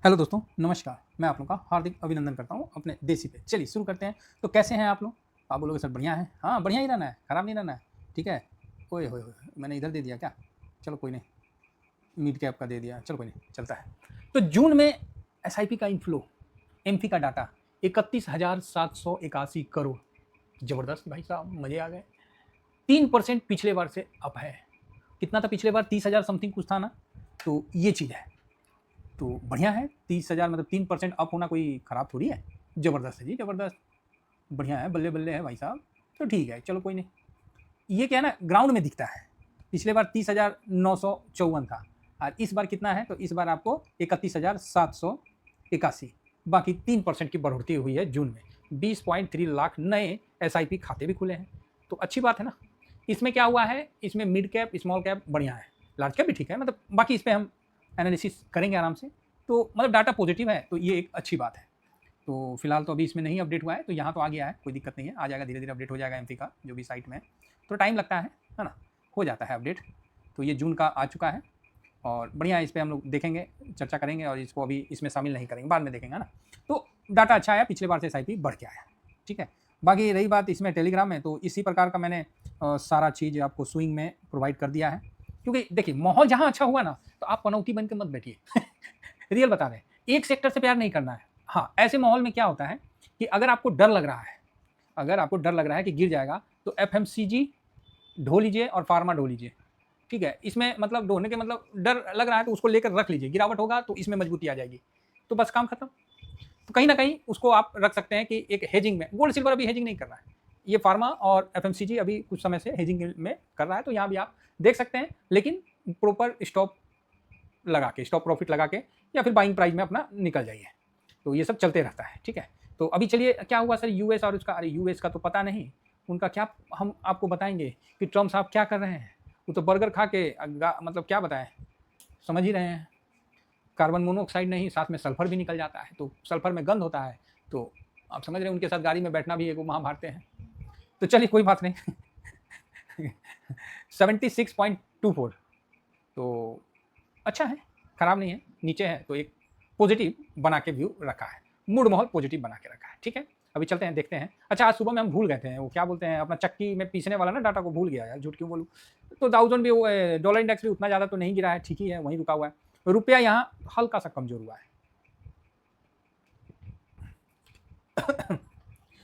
Hello दोस्तों, नमस्कार। मैं आप लोगों का हार्दिक अभिनंदन करता हूँ अपने देसी पे। चलिए शुरू करते हैं। तो कैसे हैं आप लोग? आप बोलोगे सर बढ़िया है। हाँ, बढ़िया ही रहना है, खराब नहीं रहना है। ठीक है। ओए होए होए, मैंने इधर दे दिया क्या? चलो कोई नहीं, मिड कैप का दे दिया, चलो कोई नहीं, चलता है। तो जून में एसआईपी का इनफ्लो, एमफी का डाटा 31,781 करोड़। जबरदस्त भाई साहब, मजे आ गए। 3% पिछले बार से अप है। कितना था पिछले बार? 30,000 समथिंग कुछ था ना। तो ये चीज़ है, तो बढ़िया है। 30,000 मतलब 3% अप होना कोई ख़राब थोड़ी है। ज़बरदस्त है जी, ज़बरदस्त, बढ़िया है, बल्ले बल्ले है भाई साहब। तो ठीक है, चलो कोई नहीं। ये क्या है ना, ग्राउंड में दिखता है। पिछले बार 30,954 था और इस बार कितना है? तो इस बार आपको 31,781, बाकी 3% की बढ़ोतरी हुई है जून में। 20.3 लाख नए एसआईपी खाते भी खुले हैं, तो अच्छी बात है ना। इसमें क्या हुआ है, इसमें मिड कैप स्मॉल कैप बढ़िया है, लार्ज कैप भी ठीक है, मतलब बाकी इस पर हम एनालिसिस करेंगे आराम से। तो मतलब डाटा पॉजिटिव है, तो ये एक अच्छी बात है। तो फिलहाल तो अभी इसमें नहीं अपडेट हुआ है, तो यहाँ तो आ गया है, कोई दिक्कत नहीं है, आ जाएगा, धीरे धीरे अपडेट हो जाएगा एमपी का जो भी साइट में है। तो टाइम लगता है ना, हो जाता है अपडेट। तो ये जून का आ चुका है और बढ़िया है, इस पर हम लोग देखेंगे, चर्चा करेंगे और इसको अभी इसमें शामिल नहीं करेंगे, बाद में देखेंगे ना। तो डाटा अच्छा आया, पिछले बार से एसआईपी बढ़ के आया, ठीक है। बाकी रही बात इसमें टेलीग्राम में, तो इसी प्रकार का मैंने सारा चीज़ आपको स्विंग में प्रोवाइड कर दिया है। क्योंकि देखिए, माहौल जहाँ अच्छा हुआ ना, तो आप पनौती बन के मत बैठिए। रियल बता रहे हैं, एक सेक्टर से प्यार नहीं करना है। हाँ, ऐसे माहौल में क्या होता है कि अगर आपको डर लग रहा है, अगर आपको डर लग रहा है कि गिर जाएगा, तो एफएमसीजी ढो लीजिए और फार्मा ढो लीजिए, ठीक है। इसमें मतलब ढोने के मतलब डर लग रहा है तो उसको लेकर रख लीजिए, गिरावट होगा तो इसमें मजबूती आ जाएगी, तो बस काम खत्म। तो कहीं ना कहीं उसको आप रख सकते हैं कि एक हेजिंग में, गोल्ड सिल्वर अभी हेजिंग नहीं कर रहा है, ये फार्मा और एफएमसीजी अभी कुछ समय से हेजिंग में कर रहा है, तो यहाँ भी आप देख सकते हैं, लेकिन प्रॉपर स्टॉप लगा के, स्टॉप प्रॉफिट लगा के, या फिर बाइंग प्राइस में अपना निकल जाइए। तो ये सब चलते रहता है, ठीक है। तो अभी चलिए, क्या हुआ सर यूएस और उसका? अरे यूएस का तो पता नहीं, उनका क्या हम आपको बताएंगे कि ट्रम्प साहब क्या कर रहे हैं। वो तो बर्गर खा के मतलब क्या बताएं, समझ ही रहे हैं। कार्बन मोनोऑक्साइड नहीं, साथ में सल्फर भी निकल जाता है, तो सल्फर में गंध होता है, तो आप समझ रहे हैं उनके साथ गाड़ी में बैठना भी एक महाभारत है। तो चलिए कोई बात नहीं। 76.24, तो अच्छा है, खराब नहीं है, नीचे है, तो एक पॉजिटिव बना के व्यू रखा है, मूड माहौल पॉजिटिव बना के रखा है, ठीक है। अभी चलते हैं, देखते हैं। अच्छा, आज सुबह में हम भूल गए थे, वो क्या बोलते हैं, अपना चक्की में पीसने वाला ना डाटा को भूल गया यार, झूठ क्यों बोलूँ। तो डाउजन भी, डॉलर इंडेक्स भी उतना ज़्यादा तो नहीं गिरा है, ठीक ही है, वहीं रुका हुआ है। रुपया यहाँ हल्का सा कमजोर हुआ है।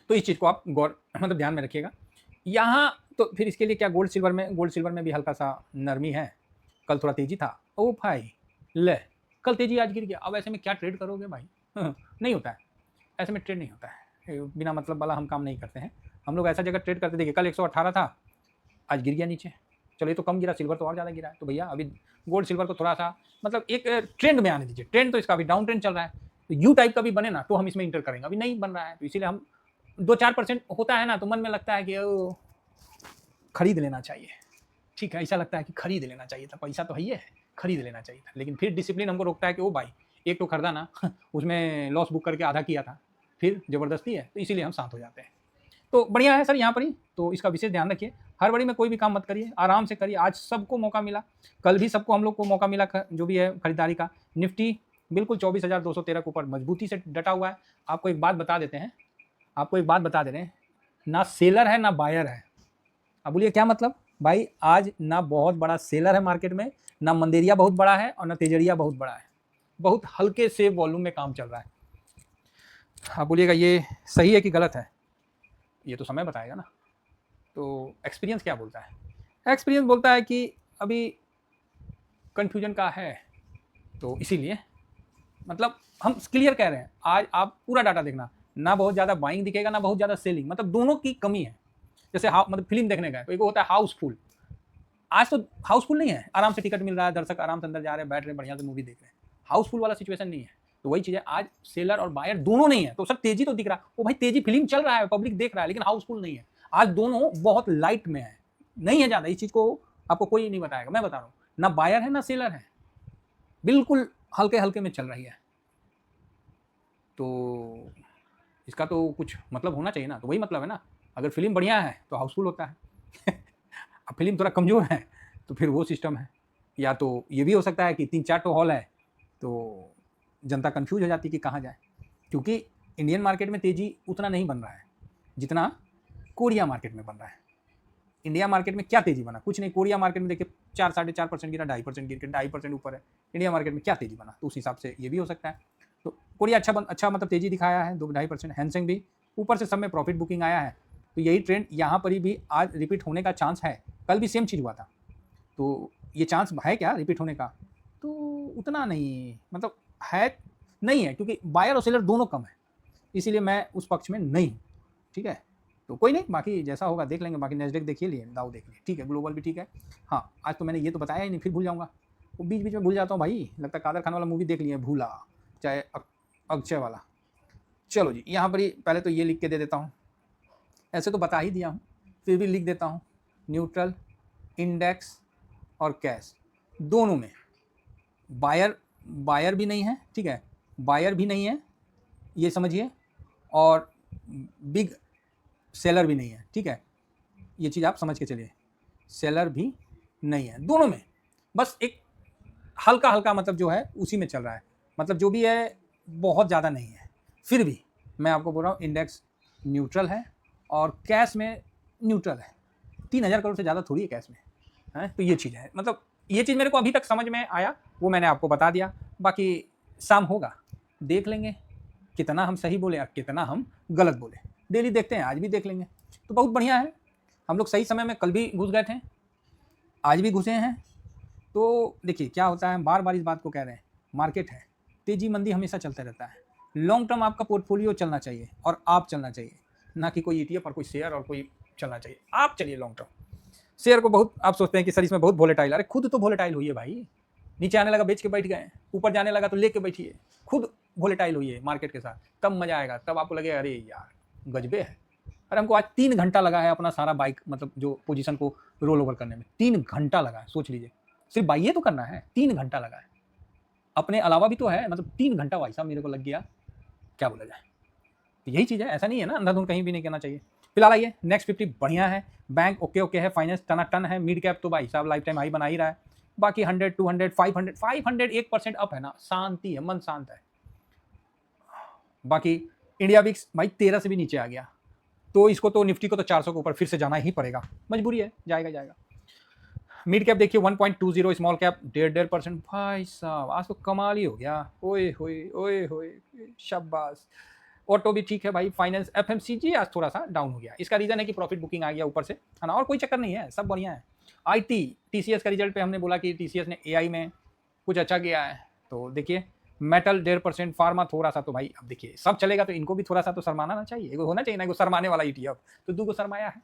तो इस चीज़ को आप गौर मतलब ध्यान में रखिएगा यहाँ। तो फिर इसके लिए क्या, गोल्ड सिल्वर में भी हल्का सा नरमी है। कल थोड़ा तेजी था, ओ भाई ले, कल तेजी आज गिर गया। अब ऐसे में क्या ट्रेड करोगे भाई? नहीं होता है, ऐसे में ट्रेड नहीं होता है, बिना मतलब वाला हम काम नहीं करते हैं। हम लोग ऐसा जगह ट्रेड करते, देखिए कल 118 था, आज गिर गया नीचे। चलो ये तो कम गिरा, सिल्वर तो और ज़्यादा गिरा है। तो भैया अभी गोल्ड सिल्वर को थोड़ा सा मतलब एक ट्रेंड में आने दीजिए। ट्रेंड तो इसका अभी डाउन ट्रेंड चल रहा है, तो यू टाइप का भी बने ना तो हम इसमें इंटर करेंगे। अभी नहीं बन रहा है, तो इसीलिए हम 2-4% होता है ना, तो मन में लगता है कि खरीद लेना चाहिए, ठीक है। ऐसा लगता है कि खरीद लेना चाहिए था, पैसा तो है ही है, खरीद लेना चाहिए था। लेकिन फिर डिसिप्लिन हमको रोकता है कि ओ भाई, एक तो खरीदा ना, उसमें लॉस बुक करके आधा किया था, फिर ज़बरदस्ती है, तो इसीलिए हम शांत हो जाते हैं। तो बढ़िया है सर यहाँ पर ही, तो इसका विशेष ध्यान रखिए। हड़बड़ी में कोई भी काम मत करिए, आराम से करिए। आज सबको मौका मिला, कल भी सबको हम लोग को मौका मिला, जो भी है खरीदारी का। निफ्टी बिल्कुल 24,213 के ऊपर मजबूती से डटा हुआ है। आपको एक बात बता देते हैं, आपको एक बात बता दे रहे हैं, ना सेलर है ना बायर है। अब बोलिए क्या मतलब भाई? आज ना बहुत बड़ा सेलर है मार्केट में, ना मंदेरिया बहुत बड़ा है और ना तेजरिया बहुत बड़ा है। बहुत हल्के से वॉल्यूम में काम चल रहा है। आप बोलिएगा ये सही है कि गलत है, ये तो समय बताएगा ना। तो एक्सपीरियंस क्या बोलता है? एक्सपीरियंस बोलता है कि अभी कन्फ्यूजन का है, तो इसीलिए मतलब हम क्लियर कह रहे हैं। आज आप पूरा डाटा देखना, ना बहुत ज़्यादा बाइंग दिखेगा ना बहुत ज़्यादा सेलिंग, मतलब दोनों की कमी है। जैसे मतलब फिल्म देखने गए, तो एक होता है हाउसफुल, आज तो हाउसफुल नहीं है, आराम से टिकट मिल रहा है, दर्शक आराम से अंदर जा रहे हैं, बैठ रहे हैं, बढ़िया से मूवी देख रहे हैं। हाउसफुल वाला सिचुएशन नहीं है। तो वही चीज़ है, आज सेलर और बायर दोनों नहीं है। तो सर तेजी तो दिख रहा है, वो भाई तेजी फिल्म चल रहा है, पब्लिक देख रहा है, लेकिन हाउसफुल नहीं है। आज दोनों बहुत लाइट में है, नहीं है ज़्यादा। इस चीज़ को आपको कोई नहीं बताएगा, मैं बता रहा हूँ। ना बायर है ना सेलर है, बिल्कुल हल्के हल्के में चल रही है। तो इसका तो कुछ मतलब होना चाहिए ना, तो वही मतलब है ना। अगर फिल्म बढ़िया है तो हाउसफुल होता है। अब फिल्म थोड़ा कमज़ोर है तो फिर वो सिस्टम है। या तो ये भी हो सकता है कि 3-4 तो हॉल है, तो जनता कंफ्यूज हो जाती है कि कहाँ जाए, क्योंकि इंडियन मार्केट में तेज़ी उतना नहीं बन रहा है जितना कोरिया मार्केट में बन रहा है। इंडिया मार्केट में क्या तेज़ी बना, कुछ नहीं। कोरिया मार्केट में देखिए 4-4.5% गिरा, 2.5% गिर के 2.5% ऊपर है। इंडिया मार्केट में क्या तेज़ी बना, तो उस हिसाब से ये भी हो सकता है। तो कोरिया अच्छा मतलब तेज़ी दिखाया है 2-2.5%। हैंसेंग भी ऊपर से सब में प्रॉफिट बुकिंग आया है, तो यही ट्रेंड यहाँ पर भी आज रिपीट होने का चांस है। कल भी सेम चीज़ हुआ था, तो ये चांस है क्या रिपीट होने का, तो उतना नहीं मतलब है, नहीं है, क्योंकि बायर और सेलर दोनों कम है, इसीलिए मैं उस पक्ष में नहीं हूँ। ठीक है, तो कोई नहीं, बाकी जैसा होगा देख लेंगे। बाकी नेस्डेक देखिए लिए, दाव देख लिए, ठीक है, ग्लोबल भी ठीक है। हाँ, आज तो मैंने ये तो बताया ही नहीं, फिर भूल जाऊँगा, वो बीच बीच में भूल जाता हूँ भाई। लगता है कादर खान वाला मूवी देख लिए, भूला, चाहे अक्षय वाला। चलो जी, यहाँ पर ही पहले तो ये लिख के दे देता हूँ, ऐसे तो बता ही दिया हूँ, फिर भी लिख देता हूँ। न्यूट्रल, इंडेक्स और कैश दोनों में बायर भी नहीं है, ठीक है, बायर भी नहीं है ये समझिए, और बिग सेलर भी नहीं है, ठीक है, ये चीज़ आप समझ के चलिए। सेलर भी नहीं है, दोनों में बस एक हल्का हल्का मतलब जो है उसी में चल रहा है, मतलब जो भी है बहुत ज़्यादा नहीं है। फिर भी मैं आपको बोल रहा हूँ इंडेक्स न्यूट्रल है और कैश में न्यूट्रल है। 3,000 करोड़ से ज़्यादा थोड़ी है कैश में है, तो ये चीज़ है, मतलब ये चीज़ मेरे को अभी तक समझ में आया, वो मैंने आपको बता दिया। बाकी शाम होगा, देख लेंगे कितना हम सही बोले और कितना हम गलत बोले। डेली देखते हैं, आज भी देख लेंगे, तो बहुत बढ़िया है। हम लोग सही समय में कल भी घुस गए थे, आज भी घुसे हैं। तो देखिए क्या होता है, बार बार इस बात को कह रहे हैं, मार्केट है, तेजी मंदी हमेशा चलता रहता है। लॉन्ग टर्म आपका पोर्टफोलियो चलना चाहिए और आप चलना चाहिए, ना कि कोई ETF और कोई शेयर और कोई चलना चाहिए। आप चलिए लॉन्ग टर्म। शेयर को बहुत आप सोचते हैं कि सर इसमें बहुत वोलेटाइल, अरे खुद तो वोलेटाइल हुई है भाई। नीचे आने लगा बेच के बैठ गए, ऊपर जाने लगा तो लेके बैठिए, खुद वोलेटाइल हुई है मार्केट के साथ, तब मजा आएगा, तब आपको लगेगा अरे यार गजबे है। अरे हमको आज 3 घंटा लगा है अपना सारा बाइक मतलब जो पोजीशन को रोल ओवर करने में, 3 घंटा लगा है, सोच लीजिए। सिर्फ बाइये तो करना है, 3 घंटा लगा है, अपने अलावा भी तो है, मतलब 3 घंटा भाई साहब मेरे को लग गया, क्या बोला जाए। तो यही चीज़ है, ऐसा नहीं है ना, अंधाधुंध कहीं भी नहीं करना चाहिए। फिलहाल आइए नेक्स्ट 50 बढ़िया है, बैंक ओके है, फाइनेंस टनाटन है, मिड कैप तो भाई साहब लाइफ टाइम हाई बना ही रहा है। बाकी 100, 200, 500 1% अप है ना, शांति है, मन शांत है। बाकी इंडिया विक्स भाई 13 से भी नीचे आ गया, तो इसको तो निफ्टी को तो 400 के ऊपर फिर से जाना ही पड़ेगा, मजबूरी है, जाएगा। मिड कैप देखिए 1.20, स्मॉल कैप 1.5%। भाई साहब आज तो कमाल ही हो गया, ओए होए शाबाश। ऑटो भी ठीक है भाई, फाइनेंस FMCG आज थोड़ा सा डाउन हो गया, इसका रीजन है कि प्रॉफिट बुकिंग आ गया ऊपर से, है ना, और कोई चक्कर नहीं है, सब बढ़िया है। IT TCS का रिजल्ट पे हमने बोला कि TCS ने AI में कुछ अच्छा किया है, तो देखिए मेटल 1.5%, फार्मा थोड़ा सा, तो भाई अब देखिए सब चलेगा तो इनको भी थोड़ा सा तो शरमाना ना चाहिए, एगो होना चाहिए ना, एगो शरमाने वाला ETF, तो 2 को शरमाया है।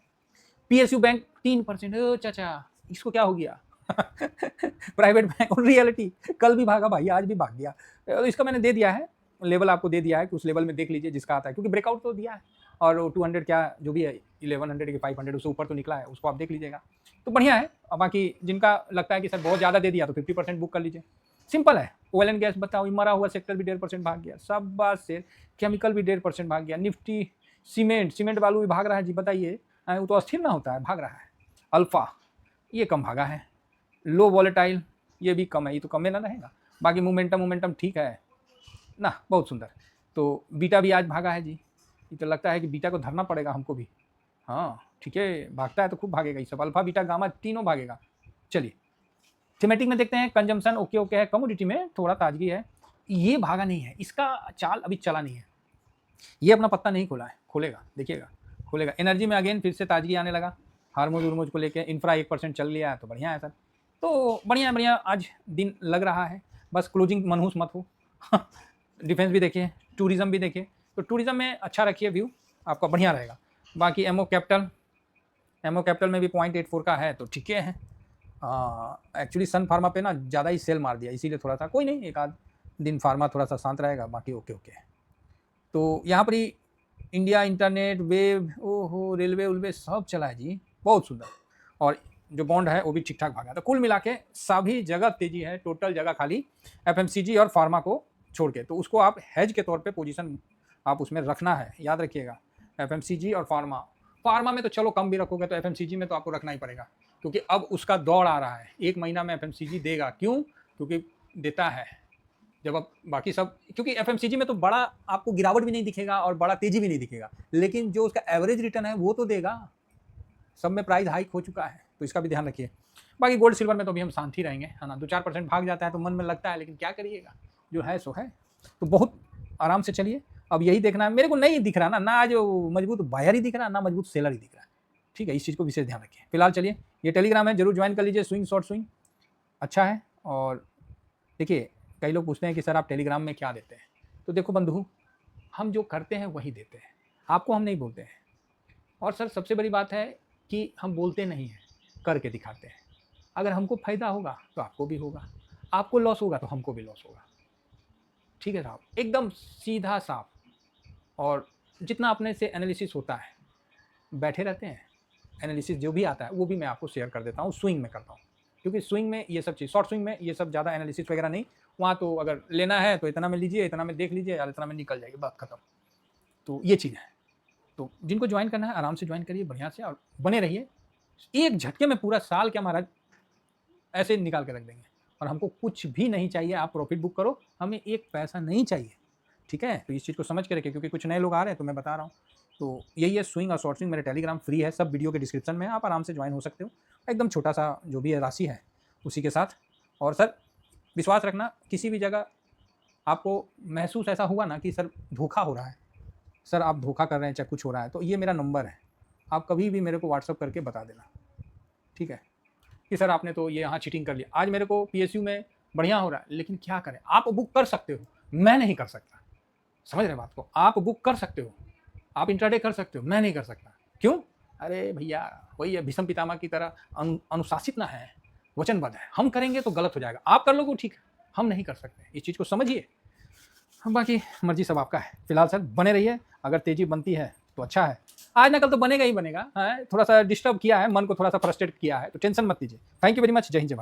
PSU बैंक 3%, चाचा इसको क्या हो गया प्राइवेट बैंक और रियलिटी कल भी भागा भाई, आज भी भाग गया, तो इसका मैंने दे दिया है लेवल, आपको दे दिया है कि उस लेवल में देख लीजिए जिसका आता है, क्योंकि ब्रेकआउट तो दिया है, और 200 क्या जो भी है 1100 के 500 उससे ऊपर तो निकला है, उसको आप देख लीजिएगा, तो बढ़िया है। और बाकी जिनका लगता है कि सर बहुत ज़्यादा दे दिया तो 50% बुक कर लीजिए, सिंपल है। ऑयल एंड गैस बताओ, मरा हुआ सेक्टर भी 1.5% भाग गया, सब बात से केमिकल भी 1.5% भाग गया, निफ्टी सीमेंट वालू भी भाग रहा है जी, बताइए, वो तो अस्थिर ना होता है, भाग रहा है। अल्फा ये कम भागा है, लो वॉलेटाइल ये भी कम है, ये तो कम में ना रहेगा। बाकी मोमेंटम ठीक है ना, बहुत सुंदर। तो बीटा भी आज भागा है जी, ये तो लगता है कि बीटा को धरना पड़ेगा हमको भी, हाँ ठीक है, भागता है तो खूब भागेगा ये सब, अल्फा बीटा गामा तीनों भागेगा। चलिए थीमेटिक में देखते हैं, कंजम्पशन ओके है, कमोडिटी में थोड़ा ताजगी है, ये भागा नहीं है, इसका चाल अभी चला नहीं है, ये अपना पत्ता नहीं खोला है, खोलेगा देखिएगा, खोलेगा। एनर्जी में अगेन फिर से ताजगी आने लगा, हार्मोज उर्मोज को लेकर, इंफ्रा 1% चल लिया है, तो बढ़िया है सर, तो बढ़िया आज दिन लग रहा है, बस क्लोजिंग मनहूस मत हो डिफेंस भी देखिए, टूरिज्म भी देखिए, तो टूरिज्म में अच्छा रखिए व्यू, आपका बढ़िया रहेगा। बाकी एमओ कैपिटल में भी 0.84 का है, तो ठीक है। एक्चुअली सन फार्मा पे ना ज़्यादा ही सेल मार दिया, इसीलिए थोड़ा सा, कोई नहीं, एक आध दिन फार्मा थोड़ा सा शांत रहेगा, बाकी ओके है। तो यहाँ पर ही इंडिया इंटरनेट वेब ओहो रेलवे उलवे सब चला है जी, बहुत सुंदर, और जो बॉन्ड है वो भी ठीक ठाक भागा, तो कुल मिला के सभी जगह तेजी है, टोटल जगह खाली FMCG और फार्मा को छोड़ के, तो उसको आप हेज के तौर पे पोजीशन आप उसमें रखना है, याद रखिएगा। FMCG और फार्मा में तो चलो कम भी रखोगे, तो FMCG में तो आपको रखना ही पड़ेगा, क्योंकि अब उसका दौड़ आ रहा है, 1 महीना में FMCG देगा, क्यों, क्योंकि देता है जब आप बाकी सब, क्योंकि एफएमसीजी में तो बड़ा आपको गिरावट भी नहीं दिखेगा और बड़ा तेजी भी नहीं दिखेगा, लेकिन जो उसका एवरेज रिटर्न है वो तो देगा। सब में प्राइस हाइक हो चुका है, तो इसका भी ध्यान रखिए। बाकी गोल्ड सिल्वर में तो अभी हम शांत ही रहेंगे, है ना। 2-4% भाग जाता है तो मन में लगता है, लेकिन क्या करिएगा, जो है सो है। तो बहुत आराम से चलिए। अब यही देखना है, मेरे को नहीं दिख रहा ना आज मजबूत बायर ही दिख रहा है, ना मजबूत सेलर ही दिख रहा है। ठीक है, इस चीज़ को विशेष ध्यान रखिए। फिलहाल चलिए, ये टेलीग्राम है, जरूर ज्वाइन कर लीजिए। स्विंग शॉर्ट स्विंग अच्छा है। और देखिए, कई लोग पूछते हैं कि सर आप टेलीग्राम में क्या देते हैं, तो देखो बंधु, हम जो करते हैं वही देते हैं, आपको हम नहीं बोलते हैं। और सर सबसे बड़ी बात है कि हम बोलते नहीं हैं, करके दिखाते हैं। अगर हमको फ़ायदा होगा तो आपको भी होगा, आपको लॉस होगा तो हमको भी लॉस होगा। ठीक है साहब, एकदम सीधा साफ। और जितना अपने से एनालिसिस होता है, बैठे रहते हैं, एनालिसिस जो भी आता है वो भी मैं आपको शेयर कर देता हूँ, स्विंग में करता हूँ। क्योंकि स्विंग में ये सब चीज़, शॉर्ट स्विंग में ये सब ज़्यादा एनालिसिस वगैरह नहीं। वहाँ तो अगर लेना है तो इतना में लीजिए, इतना में देख लीजिए, यार इतना में निकल जाएगी, बात खत्म। तो ये चीज़ है। तो जिनको ज्वाइन करना है आराम से ज्वाइन करिए, बढ़िया से, और बने रहिए। एक झटके में पूरा साल क्या महाराज ऐसे निकाल के रख देंगे। और हमको कुछ भी नहीं चाहिए, आप प्रॉफिट बुक करो, हमें एक पैसा नहीं चाहिए। ठीक है, तो इस चीज़ को समझ के रखिए, क्योंकि कुछ नए लोग आ रहे हैं तो मैं बता रहा हूँ। तो यही है स्विंग और शॉर्ट स्विंग। मेरे टेलीग्राम फ्री है, सब वीडियो के डिस्क्रिप्शन में, आप आराम से ज्वाइन हो सकते हो। एकदम छोटा सा जो भी राशि है उसी के साथ। और सर विश्वास रखना, किसी भी जगह आपको महसूस ऐसा हुआ ना कि सर धोखा हो रहा है, सर आप धोखा कर रहे हैं, चाहे कुछ हो रहा है, तो ये मेरा नंबर है, आप कभी भी मेरे को व्हाट्सअप करके बता देना। ठीक है, कि सर आपने तो ये यहाँ चीटिंग कर लिया, आज मेरे को पीएसयू में बढ़िया हो रहा है, लेकिन क्या करें, आप बुक कर सकते हो, मैं नहीं कर सकता। समझ रहे बात को, आप बुक कर सकते हो, आप इंट्राडे कर सकते हो, मैं नहीं कर सकता। क्यों? अरे भैया, वही है, भीष्म पितामह की तरह अनुशासित ना है, वचनबद्ध है। हम करेंगे तो गलत हो जाएगा, आप कर लोगे ठीक है, हम नहीं कर सकते। इस चीज़ को समझिए। बाकी मर्जी सब आपका है। फिलहाल सर बने रहिए, अगर तेजी बनती है तो अच्छा है, आज ना कल तो बनेगा ही बनेगा। थोड़ा सा डिस्टर्ब किया है, मन को थोड़ा सा फ्रस्ट्रेट किया है, तो टेंशन मत लीजिए। Thank you very much. जय हिंद, जय भारत।